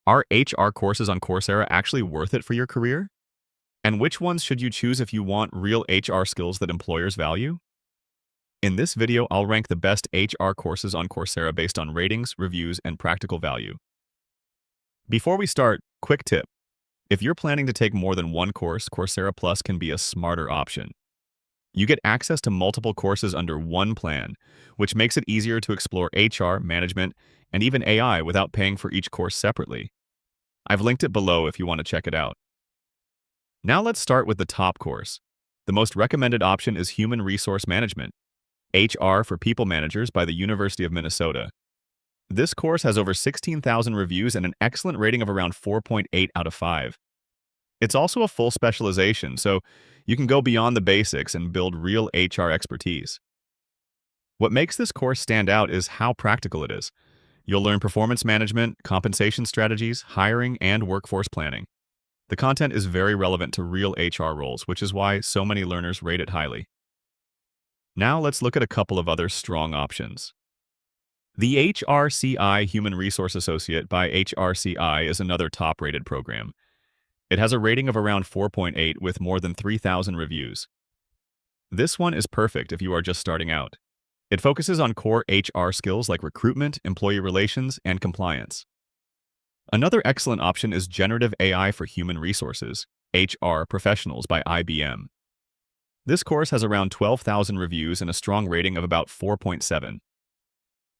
Are HR courses on Coursera actually worth it for your career? And which ones should you choose if you want real HR skills that employers value? In this video, I'll rank the best HR courses on Coursera based on ratings, reviews, and practical value. Before we start, quick tip. If you're planning to take more than one course, Coursera Plus can be a smarter option. You get access to multiple courses under one plan, which makes it easier to explore HR, management, and even AI without paying for each course separately. I've linked it below if you want to check it out. Now let's start with the top course. The most recommended option is Human Resource Management, HR for People Managers by the University of Minnesota. This course has over 16,000 reviews and an excellent rating of around 4.8 out of 5. It's also a full specialization, so you can go beyond the basics and build real HR expertise. What makes this course stand out is how practical it is. You'll learn performance management, compensation strategies, hiring, and workforce planning. The content is very relevant to real HR roles, which is why so many learners rate it highly. Now let's look at a couple of other strong options. The HRCI Human Resource Associate by HRCI is another top-rated program. It has a rating of around 4.8 with more than 3,000 reviews. This one is perfect if you are just starting out. It focuses on core HR skills like recruitment, employee relations, and compliance. Another excellent option is Generative AI for Human Resources, HR Professionals by IBM. This course has around 12,000 reviews and a strong rating of about 4.7.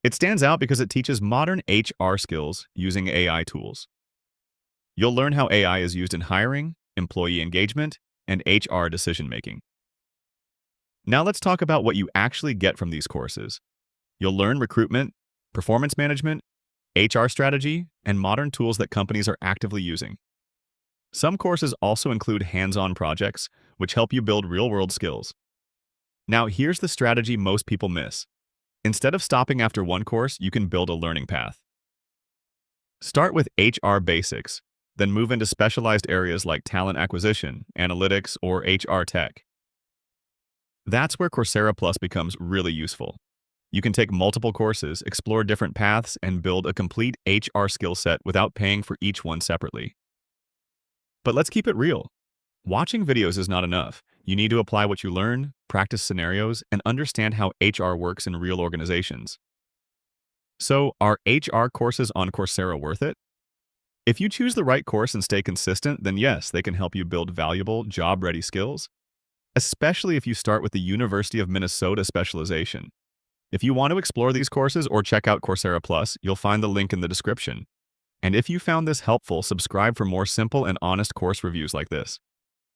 It stands out because it teaches modern HR skills using AI tools. You'll learn how AI is used in hiring, employee engagement, and HR decision-making. Now let's talk about what you actually get from these courses. You'll learn recruitment, performance management, HR strategy, and modern tools that companies are actively using. Some courses also include hands-on projects, which help you build real-world skills. Now, here's the strategy most people miss. Instead of stopping after one course, you can build a learning path. Start with HR basics, then move into specialized areas like talent acquisition, analytics, or HR tech. That's where Coursera Plus becomes really useful. You can take multiple courses, explore different paths, and build a complete HR skill set without paying for each one separately. But let's keep it real. Watching videos is not enough. You need to apply what you learn, practice scenarios, and understand how HR works in real organizations. So, are HR courses on Coursera worth it? If you choose the right course and stay consistent, then yes, they can help you build valuable, job-ready skills, especially if you start with the University of Minnesota Specialization. If you want to explore these courses or check out Coursera Plus, you'll find the link in the description. And if you found this helpful, subscribe for more simple and honest course reviews like this.